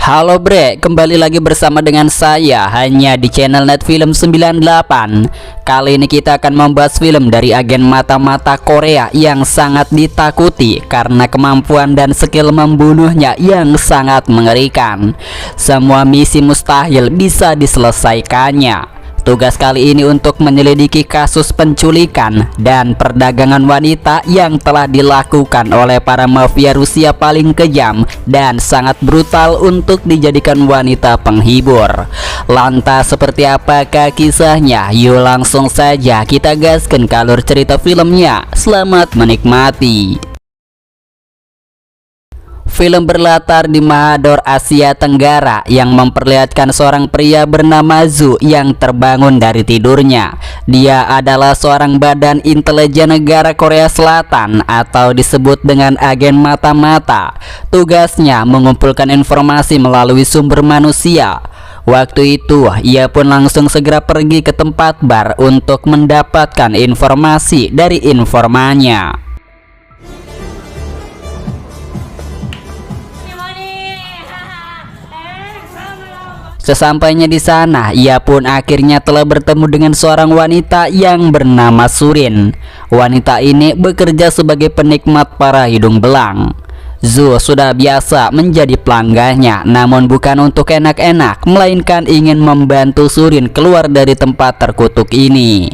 Halo bre, kembali lagi bersama dengan saya hanya di channel Netfilm 98. Kali ini kita akan membahas film dari agen mata-mata Korea yang sangat ditakuti karena kemampuan dan skill membunuhnya yang sangat mengerikan. Semua misi mustahil bisa diselesaikannya. Tugas kali ini untuk menyelidiki kasus penculikan dan perdagangan wanita yang telah dilakukan oleh para mafia Rusia paling kejam dan sangat brutal untuk dijadikan wanita penghibur. Lantas seperti apakah kisahnya? Yuk langsung saja kita gaskan ke alur cerita filmnya. Selamat menikmati. Film berlatar di Mahador, Asia Tenggara yang memperlihatkan seorang pria bernama Zu yang terbangun dari tidurnya. Dia adalah seorang badan intelijen negara Korea Selatan atau disebut dengan agen mata-mata. Tugasnya mengumpulkan informasi melalui sumber manusia. Waktu itu, ia pun langsung segera pergi ke tempat bar untuk mendapatkan informasi dari informannya. Sesampainya di sana, ia pun akhirnya telah bertemu dengan seorang wanita yang bernama Surin. Wanita ini bekerja sebagai penikmat para hidung belang. Zu sudah biasa menjadi pelanggannya, namun bukan untuk enak-enak, melainkan ingin membantu Surin keluar dari tempat terkutuk ini.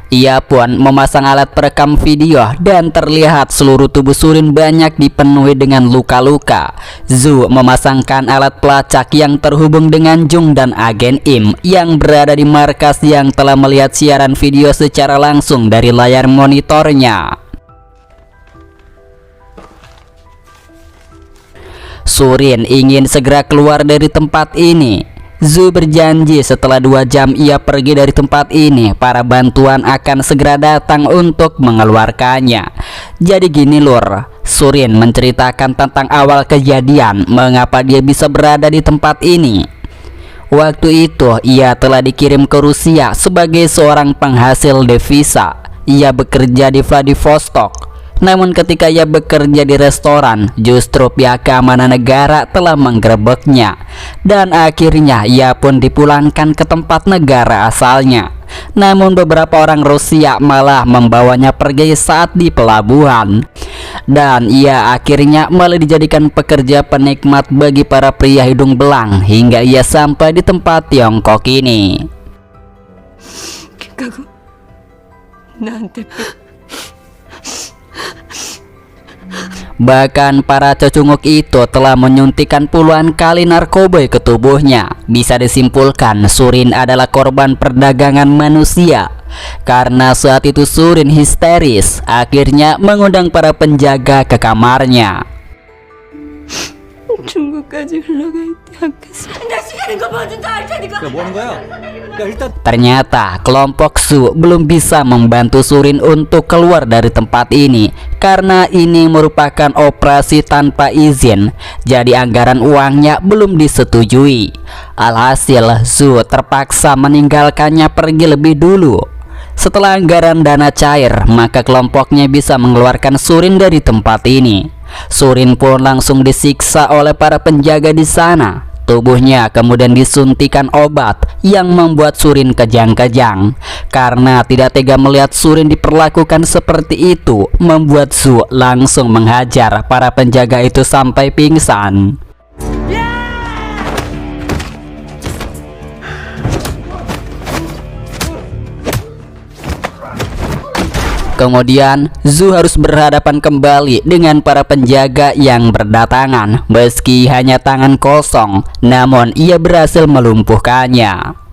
Ia pun memasang alat perekam video dan terlihat seluruh tubuh Surin banyak dipenuhi dengan luka-luka. Zu memasangkan alat pelacak yang terhubung dengan Jung dan agen Im yang berada di markas yang telah melihat siaran video secara langsung dari layar monitornya. Surin ingin segera keluar dari tempat ini. Zu berjanji setelah 2 jam ia pergi dari tempat ini, para bantuan akan segera datang untuk mengeluarkannya. Jadi gini lur, Surin menceritakan tentang awal kejadian, mengapa dia bisa berada di tempat ini. Waktu itu ia telah dikirim ke Rusia sebagai seorang penghasil devisa. Ia bekerja di Vladivostok. Namun ketika ia bekerja di restoran, justru pihak keamanan negara telah menggerebeknya. Dan akhirnya ia pun dipulangkan ke tempat negara asalnya. Namun beberapa orang Rusia malah membawanya pergi saat di pelabuhan. Dan ia akhirnya malah dijadikan pekerja penikmat bagi para pria hidung belang hingga ia sampai di tempat Tiongkok ini. Bahkan para cecunguk itu telah menyuntikkan puluhan kali narkoba ke tubuhnya. Bisa disimpulkan Surin adalah korban perdagangan manusia. Karena saat itu Surin histeris, akhirnya mengundang para penjaga ke kamarnya. Ternyata kelompok Su belum bisa membantu Surin untuk keluar dari tempat ini karena ini merupakan operasi tanpa izin, jadi anggaran uangnya belum disetujui. Alhasil Su terpaksa meninggalkannya pergi lebih dulu. Setelah anggaran dana cair, maka kelompoknya bisa mengeluarkan Surin dari tempat ini. Surin pun langsung disiksa oleh para penjaga di sana. Tubuhnya kemudian disuntikan obat yang membuat Surin kejang-kejang. Karena tidak tega melihat Surin diperlakukan seperti itu, membuat Zu langsung menghajar para penjaga itu sampai pingsan. Kemudian Zu harus berhadapan kembali dengan para penjaga yang berdatangan. Meski hanya tangan kosong, namun ia berhasil melumpuhkannya.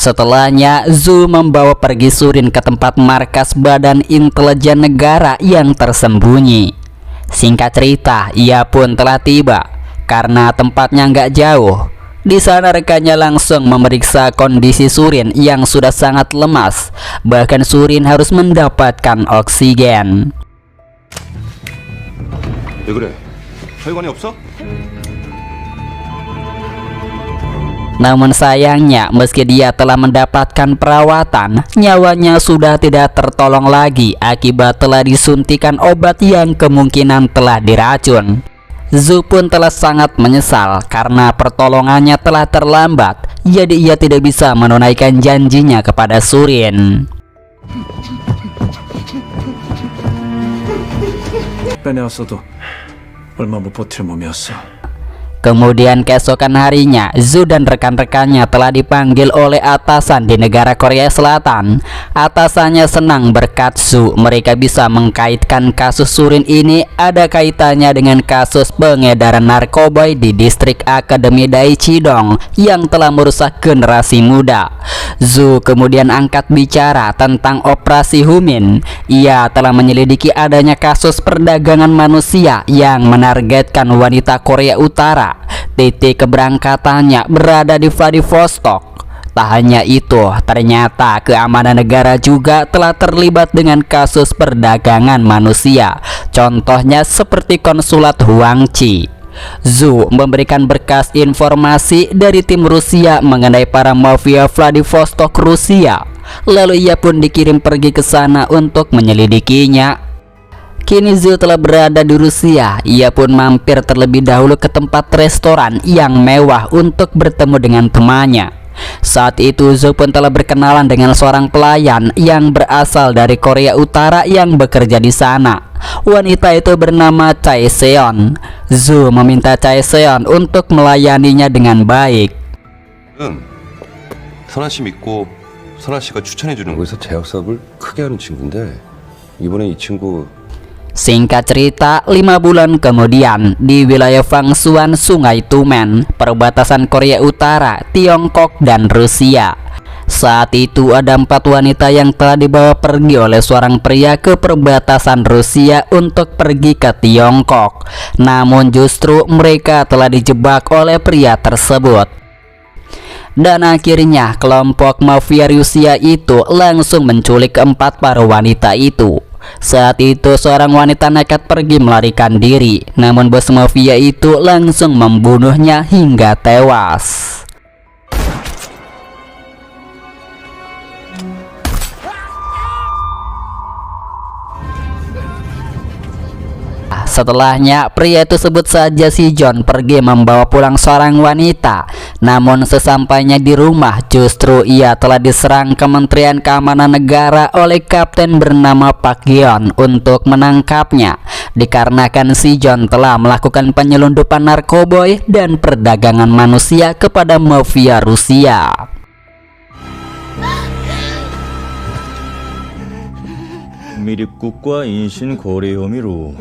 Setelahnya, Zhu membawa pergi Surin ke tempat markas Badan Intelijen Negara yang tersembunyi. Singkat cerita, ia pun telah tiba. Karena tempatnya nggak jauh, di sana rekannya langsung memeriksa kondisi Surin yang sudah sangat lemas. Bahkan Surin harus mendapatkan oksigen. 왜 그래? 혈관이 없어? Namun sayangnya, meski dia telah mendapatkan perawatan, nyawanya sudah tidak tertolong lagi akibat telah disuntikan obat yang kemungkinan telah diracun. Zhu pun telah sangat menyesal karena pertolongannya telah terlambat, jadi ia tidak bisa menunaikan janjinya kepada Surin. 빼내왔어도 얼마 못 버틸 몸이었어. Kemudian keesokan harinya, Zhu dan rekan-rekannya telah dipanggil oleh atasan di negara Korea Selatan. Atasannya senang berkat Zhu mereka bisa mengkaitkan kasus Surin ini ada kaitannya dengan kasus pengedaran narkoba di distrik Akademi Daechidong yang telah merusak generasi muda. Zhu kemudian angkat bicara tentang operasi Humin. Ia telah menyelidiki adanya kasus perdagangan manusia yang menargetkan wanita Korea Utara. Titik keberangkatannya berada di Vladivostok. Tak hanya itu, ternyata keamanan negara juga telah terlibat dengan kasus perdagangan manusia. Contohnya seperti konsulat Huangchi. Zhu memberikan berkas informasi dari tim Rusia mengenai para mafia Vladivostok Rusia. Lalu ia pun dikirim pergi ke sana untuk menyelidikinya. Kini Zhu telah berada di Rusia. Ia pun mampir terlebih dahulu ke tempat restoran yang mewah untuk bertemu dengan temannya. Saat itu Zhu pun telah berkenalan dengan seorang pelayan yang berasal dari Korea Utara yang bekerja di sana. Wanita itu bernama Chae Seon. Zhu meminta Chae Seon untuk melayaninya dengan baik. 선아 씨 믿고 선아 씨가 추천해 주는 거기서 제약 사업을 크게 하는 친구인데 이번에 이 친구 Singkat cerita, 5 bulan kemudian di wilayah Fangsuan Sungai Tumen, perbatasan Korea Utara, Tiongkok, dan Rusia. Saat itu ada 4 wanita yang telah dibawa pergi oleh seorang pria ke perbatasan Rusia untuk pergi ke Tiongkok. Namun justru mereka telah dijebak oleh pria tersebut. Dan akhirnya kelompok mafia Rusia itu langsung menculik keempat para wanita itu. Saat itu seorang wanita nekat pergi melarikan diri, namun bos mafia itu langsung membunuhnya hingga tewas. Setelahnya, pria itu sebut saja si John pergi membawa pulang seorang wanita. Namun sesampainya di rumah, justru ia telah diserang Kementerian Keamanan Negara oleh kapten bernama Park Geon untuk menangkapnya. Dikarenakan si John telah melakukan penyelundupan narkoba dan perdagangan manusia kepada mafia Rusia. 미립국과 인신 거래 혐의로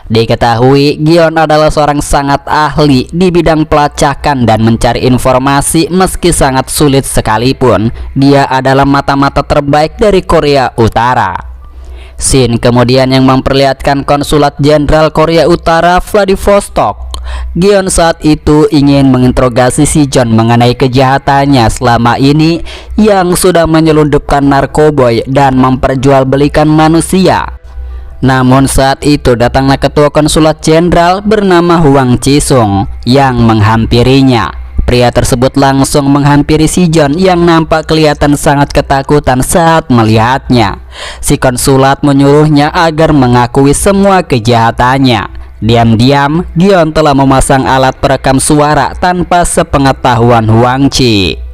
Diketahui Gion adalah seorang sangat ahli di bidang pelacakan dan mencari informasi meski sangat sulit sekalipun. Dia adalah mata-mata terbaik dari Korea Utara. Scene kemudian yang memperlihatkan konsulat jenderal Korea Utara Vladivostok. Gion saat itu ingin menginterogasi si John mengenai kejahatannya selama ini yang sudah menyelundupkan narkoba dan memperjualbelikan manusia. Namun saat itu datanglah ketua konsulat jenderal bernama Huang Chisung yang menghampirinya. Pria tersebut langsung menghampiri si John yang nampak kelihatan sangat ketakutan saat melihatnya. Si konsulat menyuruhnya agar mengakui semua kejahatannya. Diam-diam, Gion telah memasang alat perekam suara tanpa sepengetahuan Huang Chi.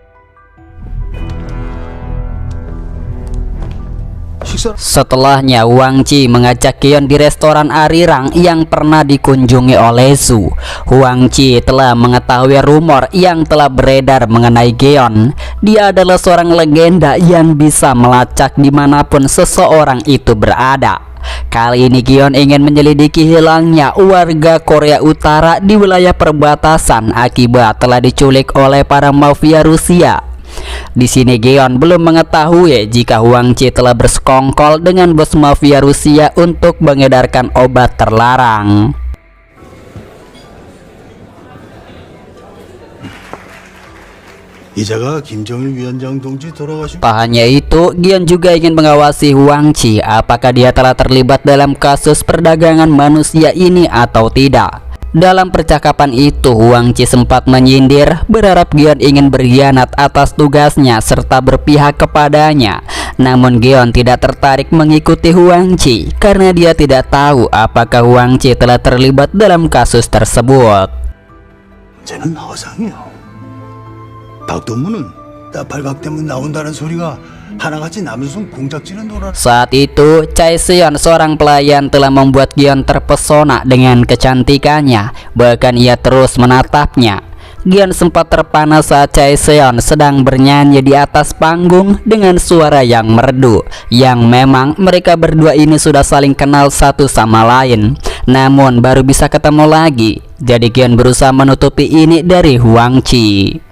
Setelahnya Huang Chi mengajak Gion di restoran Arirang yang pernah dikunjungi oleh Zhu. Huang Chi telah mengetahui rumor yang telah beredar mengenai Gion. Dia adalah seorang legenda yang bisa melacak dimanapun seseorang itu berada. Kali ini Gion ingin menyelidiki hilangnya warga Korea Utara di wilayah perbatasan akibat telah diculik oleh para mafia Rusia. Di sini Geon belum mengetahui jika Huang Chi telah bersekongkol dengan bos mafia Rusia untuk mengedarkan obat terlarang. 이자가 김정일 위원장 동지 돌아가시고 Tak hanya itu, Gion juga ingin mengawasi Huang Chi apakah dia telah terlibat dalam kasus perdagangan manusia ini atau tidak. Dalam percakapan itu, Huang Chi sempat menyindir berharap Gion ingin berkhianat atas tugasnya serta berpihak kepadanya. Namun Gion tidak tertarik mengikuti Huang Chi karena dia tidak tahu apakah Huang Chi telah terlibat dalam kasus tersebut. 쟤는 허상이요. 박동무는 나팔각 때문에 나온다는 소리가 하나같이 남순 공작지는 돌아. Saat itu, Chae Seon, seorang pelayan, telah membuat Gion terpesona dengan kecantikannya. Bahkan ia terus menatapnya. Gion sempat terpana saat Chae Seon sedang bernyanyi di atas panggung dengan suara yang merdu. Yang memang mereka berdua ini sudah saling kenal satu sama lain, namun baru bisa ketemu lagi. Jadi Gion berusaha menutupi ini dari Huang Chi.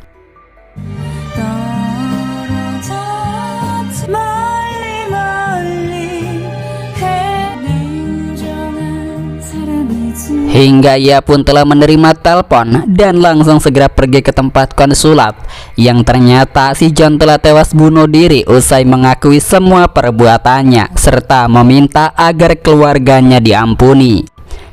Hingga ia pun telah menerima telepon dan langsung segera pergi ke tempat konsulat. Yang ternyata si John telah tewas bunuh diri usai mengakui semua perbuatannya serta meminta agar keluarganya diampuni.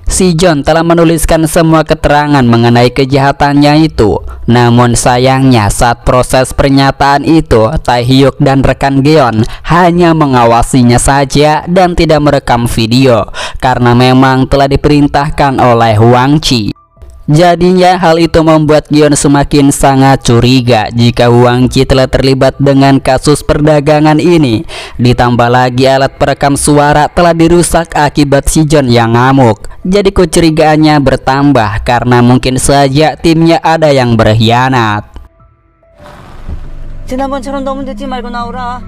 Si John telah menuliskan semua keterangan mengenai kejahatannya itu. Namun sayangnya saat proses pernyataan itu, Taehyuk dan rekan Geon hanya mengawasinya saja dan tidak merekam video karena memang telah diperintahkan oleh Huang Chi. Jadinya hal itu membuat Gion semakin sangat curiga jika Huang Chi telah terlibat dengan kasus perdagangan ini. Ditambah lagi alat perekam suara telah dirusak akibat si John yang ngamuk. Jadi kecurigaannya bertambah karena mungkin saja timnya ada yang berkhianat. 지난번처럼 너무 늦지 말고 나오라.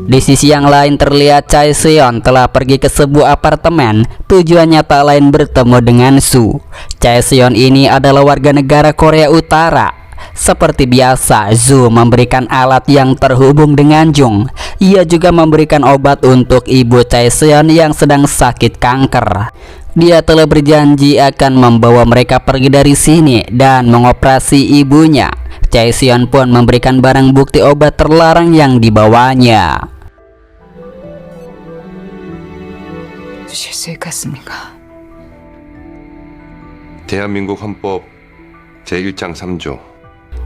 Di sisi yang lain terlihat Chae Seon telah pergi ke sebuah apartemen. Tujuannya tak lain bertemu dengan Su. Chae Seon ini adalah warga negara Korea Utara. Seperti biasa, Su memberikan alat yang terhubung dengan Jung. Ia juga memberikan obat untuk ibu Chae Seon yang sedang sakit kanker. Dia telah berjanji akan membawa mereka pergi dari sini dan mengoperasi ibunya. Chae Seon pun memberikan barang bukti obat terlarang yang dibawanya. 실수했습니까? 대한민국 헌법 제1장 3조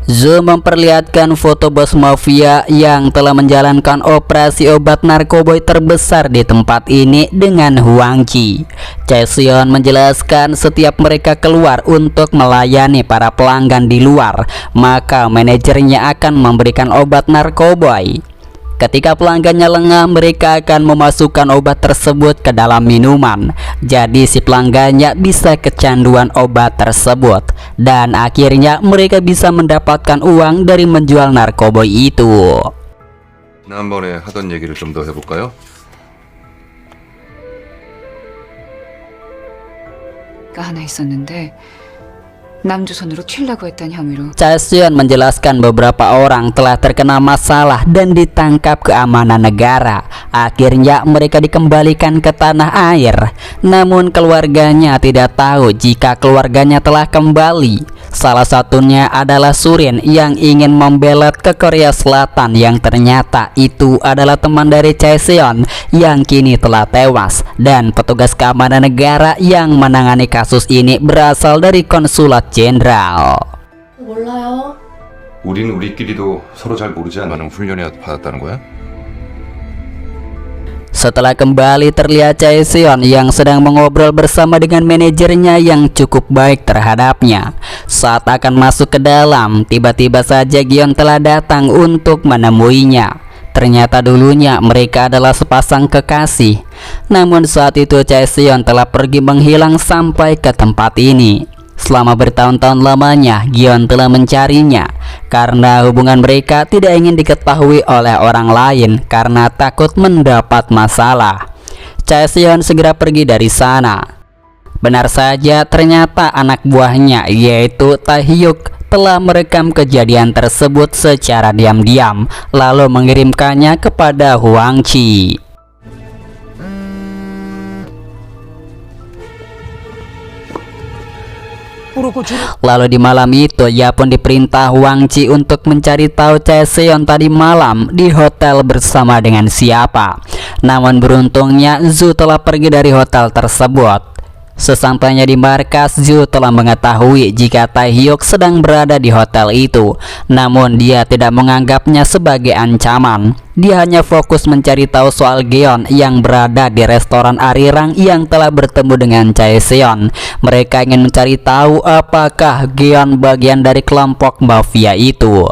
Zu memperlihatkan foto bos mafia yang telah menjalankan operasi obat narkoba terbesar di tempat ini dengan Huang Chi. Chae Seon menjelaskan setiap mereka keluar untuk melayani para pelanggan di luar, maka manajernya akan memberikan obat narkoba. Ketika pelanggannya lengah, mereka akan memasukkan obat tersebut ke dalam minuman. Jadi si pelanggannya bisa kecanduan obat tersebut dan akhirnya mereka bisa mendapatkan uang dari menjual narkoba itu. 지난번에 하던 얘기를 좀 더 해볼까요? 하나 있었는데 남조선으로 튀려고 했던 혐의로 Chae Seon menjelaskan beberapa orang telah terkena masalah dan ditangkap keamanan negara. Akhirnya mereka dikembalikan ke tanah air. Namun keluarganya tidak tahu jika keluarganya telah kembali. Salah satunya adalah Surin yang ingin membelet ke Korea Selatan, yang ternyata itu adalah teman dari Chae Seon yang kini telah tewas. Dan petugas keamanan negara yang menangani kasus ini berasal dari konsulat jenderal. 몰라요. 우린 우리끼리도 서로 잘 모르지 않는 훈련을 받았다는 거야? Setelah kembali terlihat Chae Seon yang sedang mengobrol bersama dengan manajernya yang cukup baik terhadapnya. Saat akan masuk ke dalam, tiba-tiba saja Gion telah datang untuk menemuinya. Ternyata dulunya mereka adalah sepasang kekasih. Namun saat itu Chae Seon telah pergi menghilang sampai ke tempat ini. Selama bertahun-tahun lamanya, Gion telah mencarinya karena hubungan mereka tidak ingin diketahui oleh orang lain karena takut mendapat masalah. Chae Seon segera pergi dari sana. Benar saja, ternyata anak buahnya yaitu Taehyuk telah merekam kejadian tersebut secara diam-diam lalu mengirimkannya kepada Hwang Chi. Lalu di malam itu ia pun diperintah Hwang Chi untuk mencari tahu Chaeseon tadi malam di hotel bersama dengan siapa. Namun beruntungnya Zhu telah pergi dari hotel tersebut. Sesampainya di markas, Zhu telah mengetahui jika Taehyuk sedang berada di hotel itu. Namun dia tidak menganggapnya sebagai ancaman. Dia hanya fokus mencari tahu soal Geon yang berada di restoran Arirang yang telah bertemu dengan Chaeseon. Mereka ingin mencari tahu apakah Geon bagian dari kelompok mafia itu.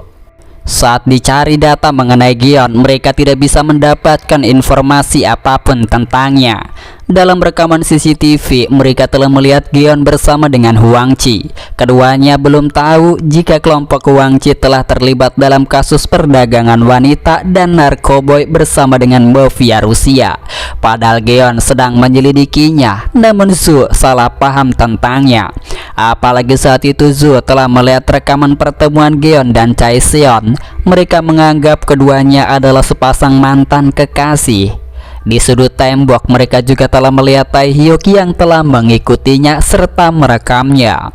Saat dicari data mengenai Geon, mereka tidak bisa mendapatkan informasi apapun tentangnya. Dalam rekaman CCTV, mereka telah melihat Geon bersama dengan Hwang Chi. Keduanya belum tahu jika kelompok Hwang Chi telah terlibat dalam kasus perdagangan wanita dan narkoboy bersama dengan mafia Rusia. Padahal Geon sedang menyelidikinya, namun Zhu salah paham tentangnya. Apalagi saat itu Zhu telah melihat rekaman pertemuan Geon dan Chaeseon. Mereka menganggap keduanya adalah sepasang mantan kekasih. Di sudut tembok mereka juga telah melihat Taehyuk yang telah mengikutinya serta merekamnya.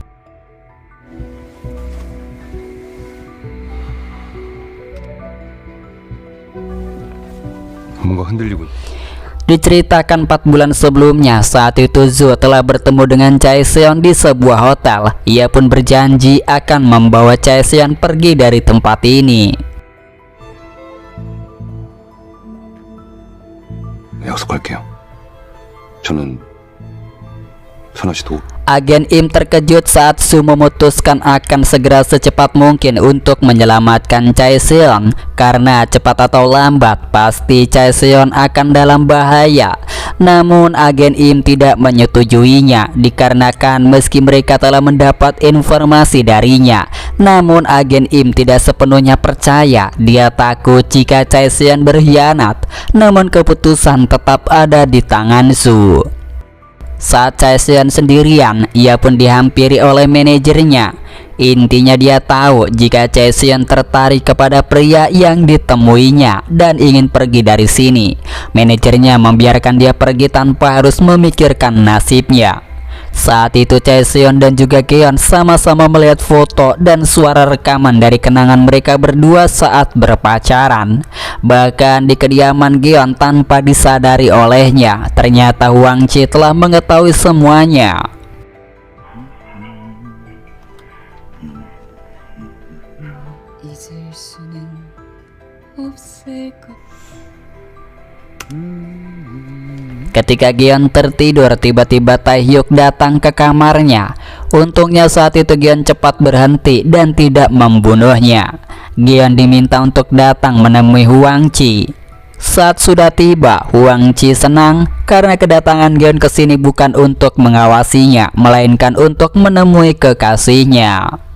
뭔가 흔들리고. Diceritakan 4 bulan sebelumnya, saat itu Zhu telah bertemu dengan Chaeseon di sebuah hotel. Ia pun berjanji akan membawa Chaeseon pergi dari tempat ini. 약속할게요. 저는 선아 씨도 Agen Im terkejut saat Zhu memutuskan akan segera secepat mungkin untuk menyelamatkan Chaeseon, karena cepat atau lambat pasti Chaeseon akan dalam bahaya. Namun agen Im tidak menyetujuinya dikarenakan meski mereka telah mendapat informasi darinya, namun agen Im tidak sepenuhnya percaya. Dia takut jika Chaeseon berkhianat, namun keputusan tetap ada di tangan Zhu. Saat Chaeseon sendirian, ia pun dihampiri oleh manajernya. Intinya dia tahu jika Chaeseon tertarik kepada pria yang ditemuinya dan ingin pergi dari sini. Manajernya membiarkan dia pergi tanpa harus memikirkan nasibnya. Saat itu Chaeseon dan juga Geon sama-sama melihat foto dan suara rekaman dari kenangan mereka berdua saat berpacaran. Bahkan di kediaman Geon tanpa disadari olehnya, ternyata Hwang Chi telah mengetahui semuanya. Ketika Geon tertidur, tiba-tiba Taehyuk datang ke kamarnya. Untungnya saat itu Geon cepat berhenti dan tidak membunuhnya. Geon diminta untuk datang menemui Hwang Chi. Saat sudah tiba, Hwang Chi senang karena kedatangan Geon ke sini bukan untuk mengawasinya, melainkan untuk menemui kekasihnya.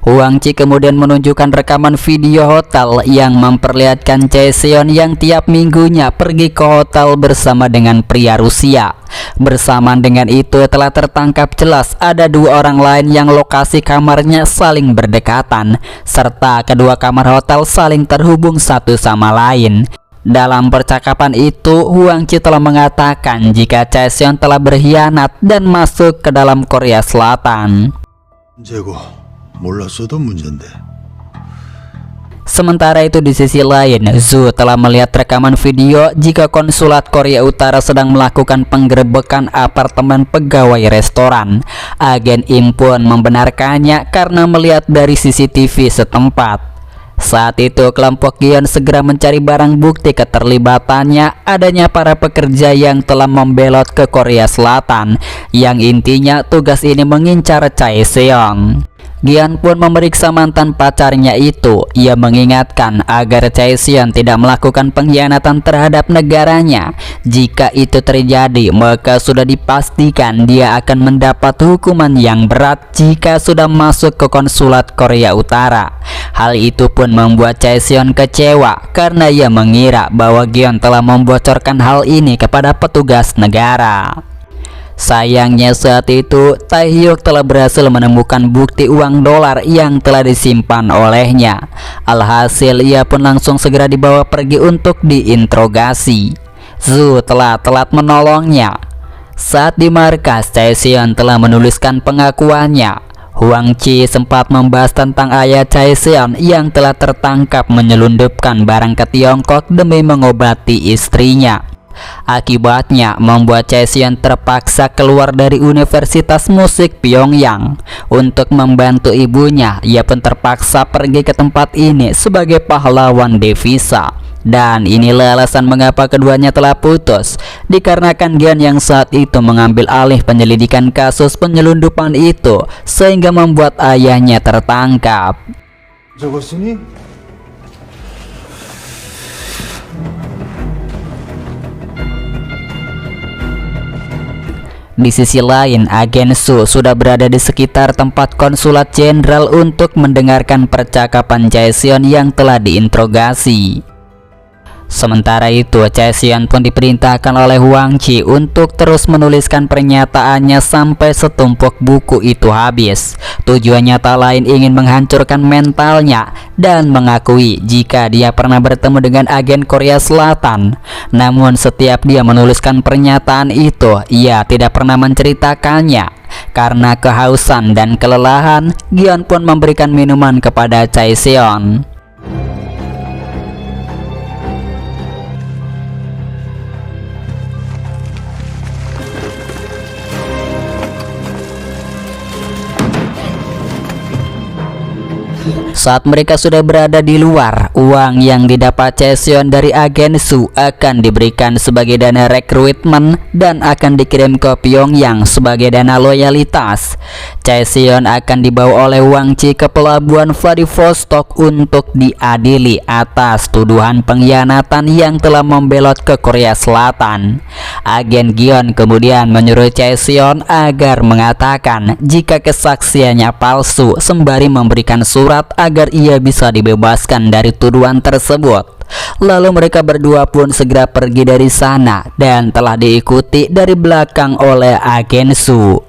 Hwang Chi kemudian menunjukkan rekaman video hotel yang memperlihatkan Chaeseon yang tiap minggunya pergi ke hotel bersama dengan pria Rusia. Bersamaan dengan itu telah tertangkap jelas ada 2 orang lain yang lokasi kamarnya saling berdekatan, serta kedua kamar hotel saling terhubung satu sama lain. Dalam percakapan itu, Hwang Chi telah mengatakan jika Chaeseon telah berkhianat dan masuk ke dalam Korea Selatan. 재고 몰랐어도 문제인데. Sementara itu di sisi lain, Zhu telah melihat rekaman video jika konsulat Korea Utara sedang melakukan penggerebekan apartemen pegawai restoran. Agen Im pun membenarkannya karena melihat dari CCTV setempat. Saat itu kelompok Geon segera mencari barang bukti keterlibatannya adanya para pekerja yang telah membelot ke Korea Selatan, yang intinya tugas ini mengincar Chaeseon. Geon pun memeriksa mantan pacarnya itu. Ia mengingatkan agar Chaeseon tidak melakukan pengkhianatan terhadap negaranya. Jika itu terjadi, maka sudah dipastikan dia akan mendapat hukuman yang berat jika sudah masuk ke konsulat Korea Utara. Hal itu pun membuat Chaeseon kecewa karena ia mengira bahwa Geon telah membocorkan hal ini kepada petugas negara. Sayangnya saat itu Taehyuk telah berhasil menemukan bukti uang dolar yang telah disimpan olehnya. Alhasil ia pun langsung segera dibawa pergi untuk diinterogasi. Zu telah telat menolongnya. Saat di markas, Chaeseon telah menuliskan pengakuannya. Huang Chi sempat membahas tentang ayah Chaeseon yang telah tertangkap menyelundupkan barang ke Tiongkok demi mengobati istrinya. Akibatnya membuat Chaeseon terpaksa keluar dari Universitas Musik Pyongyang. Untuk membantu ibunya, ia pun terpaksa pergi ke tempat ini sebagai pahlawan devisa. Dan inilah alasan mengapa keduanya telah putus, dikarenakan Gion yang saat itu mengambil alih penyelidikan kasus penyelundupan itu, sehingga membuat ayahnya tertangkap. 적었으니? Di sisi lain, agen Su sudah berada di sekitar tempat konsulat jenderal untuk mendengarkan percakapan Chaeseon yang telah diinterogasi. Sementara itu, Chaeseon pun diperintahkan oleh Huang Chi untuk terus menuliskan pernyataannya sampai setumpuk buku itu habis. Tujuannya tak lain ingin menghancurkan mentalnya dan mengakui jika dia pernah bertemu dengan agen Korea Selatan. Namun setiap dia menuliskan pernyataan itu, ia tidak pernah menceritakannya. Karena kehausan dan kelelahan, Gion pun memberikan minuman kepada Chaeseon. Saat mereka sudah berada di luar, uang yang didapat Chaeseon dari agen Su akan diberikan sebagai dana rekrutmen dan akan dikirim ke Pyongyang sebagai dana loyalitas. Chaeseon akan dibawa oleh Huang Chi ke pelabuhan Vladivostok untuk diadili atas tuduhan pengkhianatan yang telah membelot ke Korea Selatan. Agen Gion kemudian menyuruh Chaeseon agar mengatakan jika kesaksiannya palsu sembari memberikan surat agar ia bisa dibebaskan dari tuduhan tersebut. Lalu mereka berdua pun segera pergi dari sana dan telah diikuti dari belakang oleh agen Su.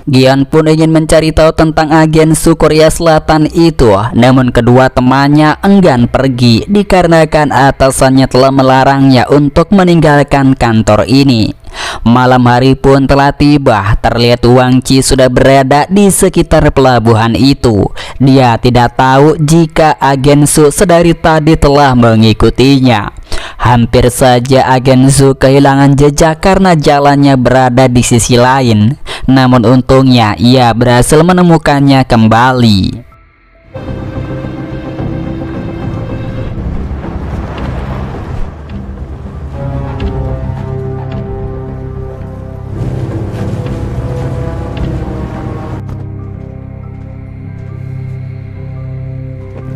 Gion pun ingin mencari tahu tentang agen Su Korea Selatan itu, namun kedua temannya enggan pergi dikarenakan atasannya telah melarangnya untuk meninggalkan kantor ini. Malam hari pun telah tiba, terlihat Huang Chi sudah berada di sekitar pelabuhan itu. Dia tidak tahu jika agen Su sedari tadi telah mengikutinya. Hampir saja agen Su kehilangan jejak karena jalannya berada di sisi lain. Namun untungnya ia berhasil menemukannya kembali.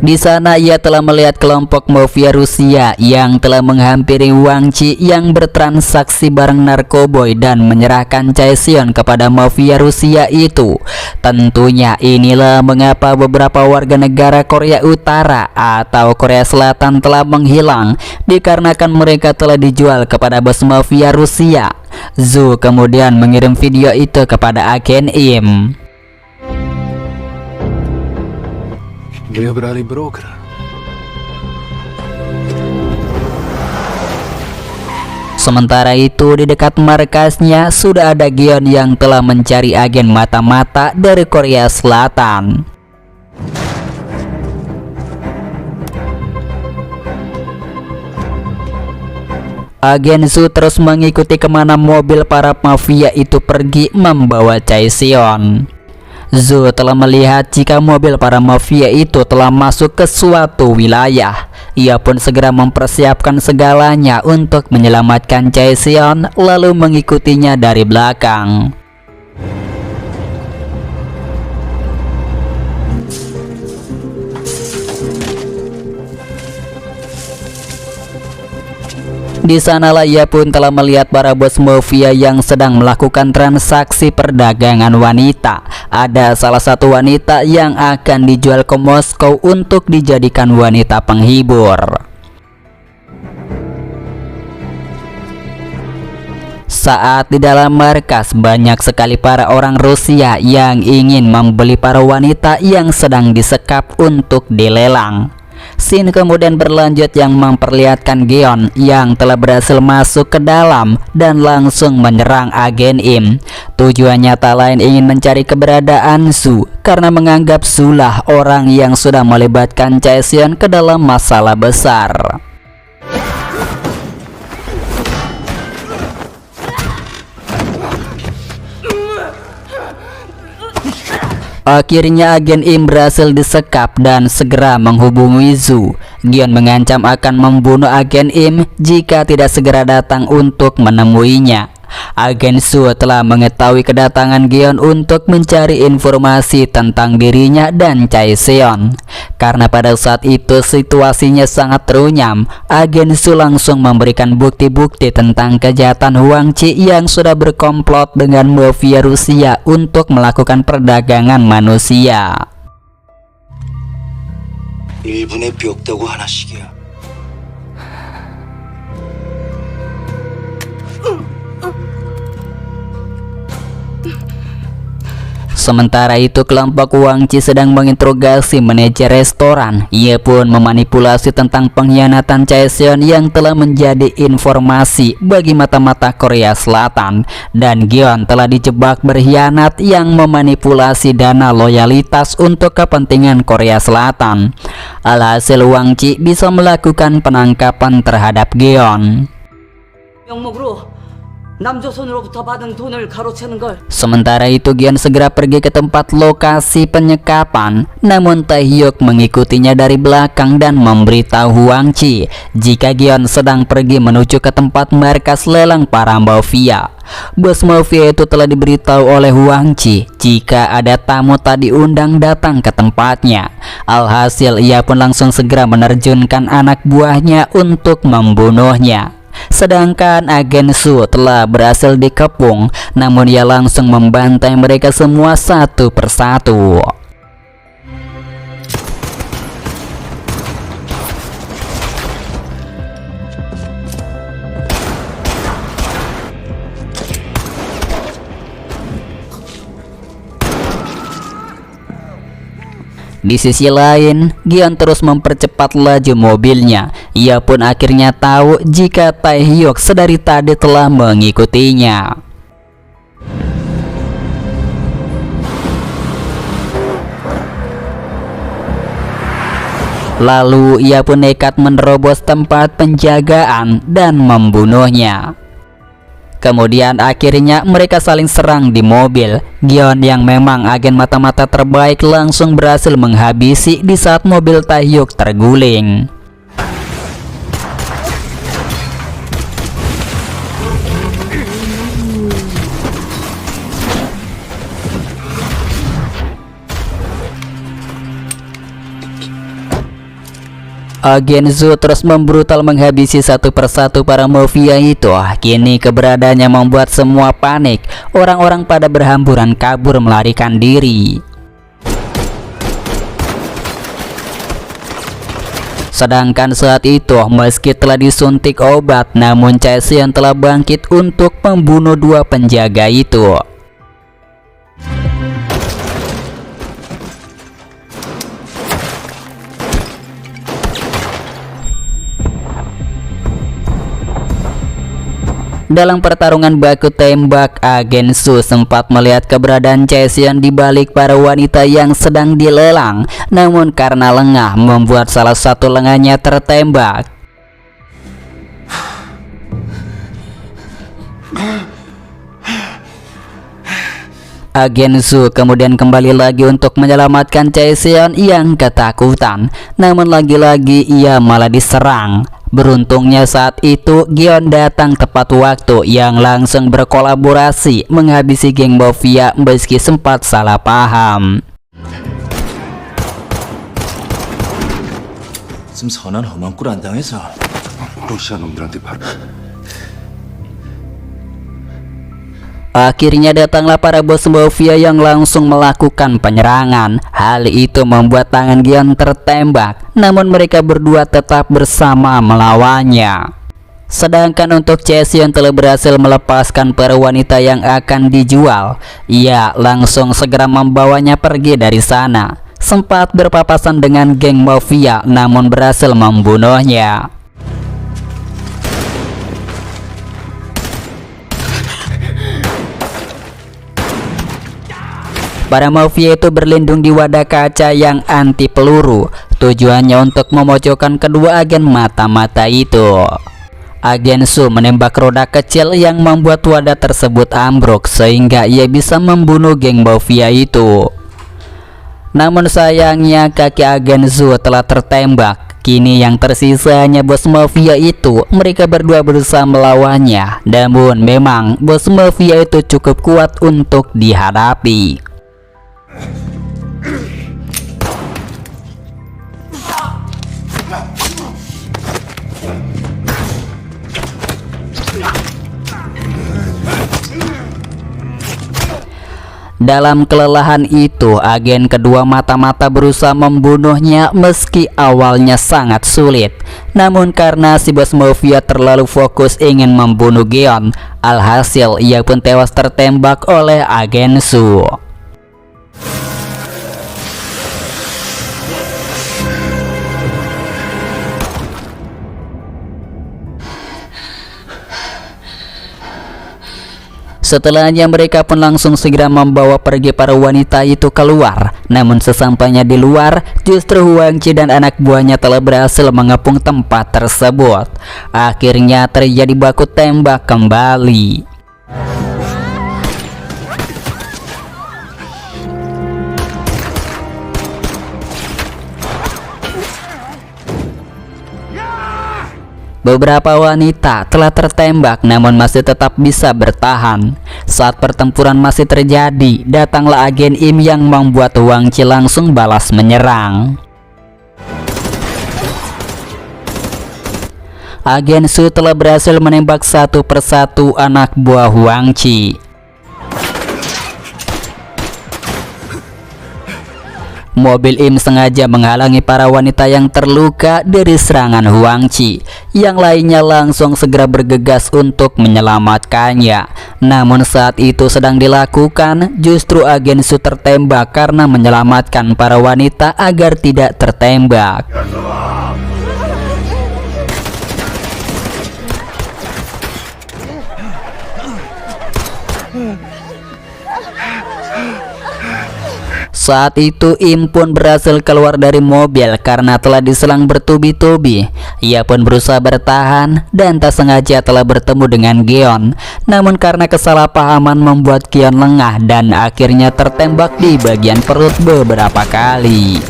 Di sana ia telah melihat kelompok mafia Rusia yang telah menghampiri Huang Chi yang bertransaksi barang narkoboy dan menyerahkan Chaeseon kepada mafia Rusia itu. Tentunya inilah mengapa beberapa warga negara Korea Utara atau Korea Selatan telah menghilang, dikarenakan mereka telah dijual kepada bos mafia Rusia. Zu kemudian mengirim video itu kepada agen Im. Вы брали брокера. Sementara itu di dekat markasnya sudah ada Gion yang telah mencari agen mata-mata dari Korea Selatan. Agen Su terus mengikuti kemana mobil para mafia itu pergi membawa Chaeseon. Zu telah melihat jika mobil para mafia itu telah masuk ke suatu wilayah. Ia pun segera mempersiapkan segalanya untuk menyelamatkan Chaeseon, lalu mengikutinya dari belakang. Di sanalah ia pun telah melihat para bos mafia yang sedang melakukan transaksi perdagangan wanita. Ada salah satu wanita yang akan dijual ke Moskow untuk dijadikan wanita penghibur. Saat di dalam markas, banyak sekali para orang Rusia yang ingin membeli para wanita yang sedang disekap untuk dilelang. Scene kemudian berlanjut yang memperlihatkan Geon yang telah berhasil masuk ke dalam dan langsung menyerang agen Im. Tujuannya tak lain ingin mencari keberadaan Su karena menganggap Sulah orang yang sudah melibatkan Chaeseon ke dalam masalah besar. Akhirnya agen Im berhasil disekap dan segera menghubungi Zu. Geon mengancam akan membunuh agen Im jika tidak segera datang untuk menemuinya. Agen Su telah mengetahui kedatangan Geon untuk mencari informasi tentang dirinya dan Chaeseon. Karena pada saat itu situasinya sangat runyam, agen Su langsung memberikan bukti-bukti tentang kejahatan Huang Chi yang sudah berkomplot dengan mafia Rusia untuk melakukan perdagangan manusia. 1분의 벽다구 하나씩이야. Sementara itu kelompok Huang Chi sedang menginterogasi manajer restoran. Ia pun memanipulasi tentang pengkhianatan Chaeseon yang telah menjadi informasi bagi mata-mata Korea Selatan. Dan Geon telah dijebak berkhianat yang memanipulasi dana loyalitas untuk kepentingan Korea Selatan. Alhasil Huang Chi bisa melakukan penangkapan terhadap Geon. 명목으로 남조선으로부터 받은 돈을 가로채는 걸 Sementara itu Geon segera pergi ke tempat lokasi penyekapan. Namun Taehyuk mengikutinya dari belakang dan memberitahu Huang Chi jika Geon sedang pergi menuju ke tempat markas lelang para mafia. Bos mafia itu telah diberitahu oleh Huang Chi jika ada tamu tak diundang datang ke tempatnya. Alhasil ia pun langsung segera menerjunkan anak buahnya untuk membunuhnya. Sedangkan agen Su telah berhasil dikepung, namun ia langsung membantai mereka semua satu persatu. Di sisi lain, Geon terus mempercepat laju mobilnya. Ia pun akhirnya tahu jika Taehyuk sedari tadi telah mengikutinya. Lalu ia pun nekat menerobos tempat penjagaan dan membunuhnya. Kemudian akhirnya mereka saling serang di mobil. Geon yang memang agen mata-mata terbaik langsung berhasil menghabisi di saat mobil Taehyuk terguling. Agen Zu terus membrutal menghabisi satu persatu para mafia itu. Kini keberadaannya membuat semua panik. Orang-orang pada berhamburan kabur melarikan diri. Sedangkan saat itu meski telah disuntik obat, namun Chaeseon telah bangkit untuk membunuh dua penjaga itu. Dalam pertarungan baku tembak, agen Su sempat melihat keberadaan Chaeseon di balik para wanita yang sedang dilelang. Namun karena lengah membuat salah satu lengannya tertembak. Agen Su kemudian kembali lagi untuk menyelamatkan Chaeseon yang ketakutan. Namun lagi-lagi ia malah diserang. Beruntungnya saat itu Geon datang tepat waktu yang langsung berkolaborasi menghabisi geng mafia meski sempat salah paham. 좀 선한 험한 꿀 안 당해서 러시아 놈들한테 바로 Akhirnya datanglah para bos mafia yang langsung melakukan penyerangan. Hal itu membuat tangan Gion tertembak, namun mereka berdua tetap bersama melawannya. Sedangkan untuk Chaeseon telah berhasil melepaskan para wanita yang akan dijual. Ia langsung segera membawanya pergi dari sana. Sempat berpapasan dengan geng mafia namun berhasil membunuhnya. Para mafia itu berlindung di wadah kaca yang anti peluru. Tujuannya untuk memojokkan kedua agen mata-mata itu. Agen Su menembak roda kecil yang membuat wadah tersebut ambruk sehingga ia bisa membunuh geng mafia itu. Namun sayangnya kaki agen Su telah tertembak. Kini yang tersisa hanya bos mafia itu. Mereka berdua berusaha melawannya. Namun memang bos mafia itu cukup kuat untuk dihadapi. Dalam kelelahan itu, agen kedua mata-mata berusaha membunuhnya meski awalnya sangat sulit. Namun karena si bos mafia terlalu fokus ingin membunuh Gion, alhasil ia pun tewas tertembak oleh agen Su. Setelahnya mereka pun langsung segera membawa pergi para wanita itu keluar. Namun sesampainya di luar, justru Huang Chi dan anak buahnya telah berhasil mengepung tempat tersebut. Akhirnya terjadi baku tembak kembali. Beberapa wanita telah tertembak namun masih tetap bisa bertahan. Saat pertempuran masih terjadi, datanglah agen Im yang membuat Huang Chi langsung balas menyerang. Agen Su telah berhasil menembak satu persatu anak buah Huang Chi. Mobil Im sengaja menghalangi para wanita yang terluka dari serangan Huang Chi. Yang lainnya langsung segera bergegas untuk menyelamatkannya. Namun saat itu sedang dilakukan, justru agen Su tertembak karena menyelamatkan para wanita agar tidak tertembak. Saat itu Im pun berhasil keluar dari mobil karena telah diselang bertubi-tubi. Ia pun berusaha bertahan dan tak sengaja telah bertemu dengan Gion. Namun karena kesalahpahaman membuat Gion lengah dan akhirnya tertembak di bagian perut beberapa kali.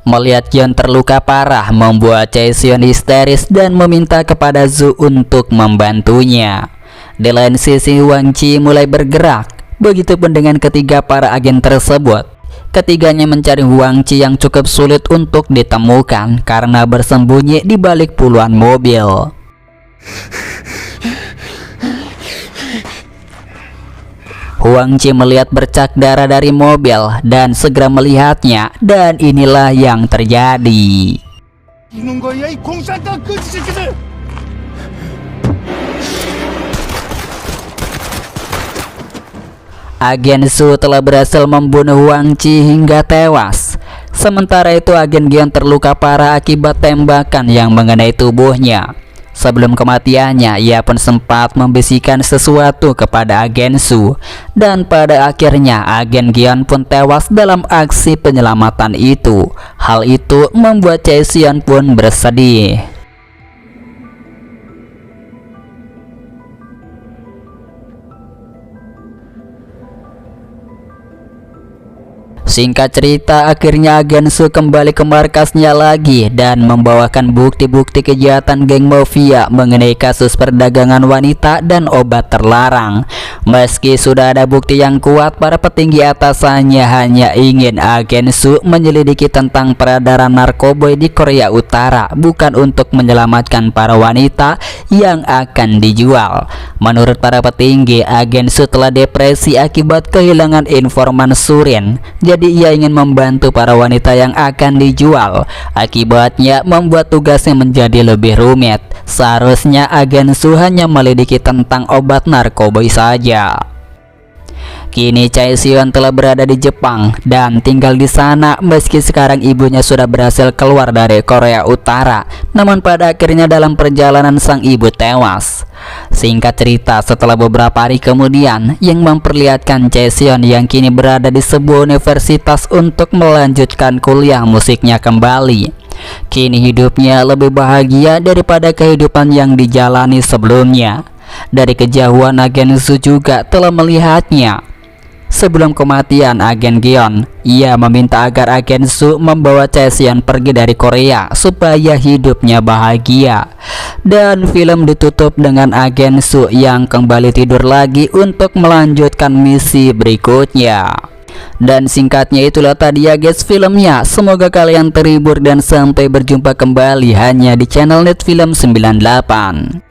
Melihat Gion terluka parah membuat Chaeseon histeris dan meminta kepada Zu untuk membantunya. Di lain sisi Huang Chi mulai bergerak. Begitupun dengan ketiga para agen tersebut. Ketiganya mencari Huang Chi yang cukup sulit untuk ditemukan karena bersembunyi di balik puluhan mobil. Huang Chi melihat bercak darah dari mobil dan segera melihatnya, dan inilah yang terjadi. 이놈 거야 이 공산당 거지 새끼들! Agen Su telah berhasil membunuh Huang Chi hingga tewas. Sementara itu agen Gion terluka parah akibat tembakan yang mengenai tubuhnya. Sebelum kematiannya, ia pun sempat membisikkan sesuatu kepada agen Su. Dan pada akhirnya agen Gion pun tewas dalam aksi penyelamatan itu. Hal itu membuat Chaeseon pun bersedih. Singkat cerita, akhirnya agen Su kembali ke markasnya lagi dan membawakan bukti-bukti kejahatan geng mafia mengenai kasus perdagangan wanita dan obat terlarang. Meski sudah ada bukti yang kuat, para petinggi atasannya hanya ingin agen Su menyelidiki tentang peredaran narkoba di Korea Utara, bukan untuk menyelamatkan para wanita yang akan dijual. Menurut para petinggi, agen Su telah depresi akibat kehilangan informan Surin. Jadi ia ingin membantu para wanita yang akan dijual. Akibatnya membuat tugasnya menjadi lebih rumit. Seharusnya agen Su hanya melidiki tentang obat narkoba saja. Kini Chae-seon telah berada di Jepang dan tinggal di sana meski sekarang ibunya sudah berhasil keluar dari Korea Utara. Namun pada akhirnya dalam perjalanan sang ibu tewas. Singkat cerita, setelah beberapa hari kemudian yang memperlihatkan Chae-seon yang kini berada di sebuah universitas untuk melanjutkan kuliah musiknya kembali. Kini hidupnya lebih bahagia daripada kehidupan yang dijalani sebelumnya. Dari kejauhan agen Su juga telah melihatnya. Sebelum kematian agen Gion, ia meminta agar agen Su membawa Chae-seon pergi dari Korea supaya hidupnya bahagia. Dan film ditutup dengan agen Su yang kembali tidur lagi untuk melanjutkan misi berikutnya. Dan singkatnya itulah tadi ya guys filmnya. Semoga kalian terhibur dan sampai berjumpa kembali hanya di channel Net Film 98.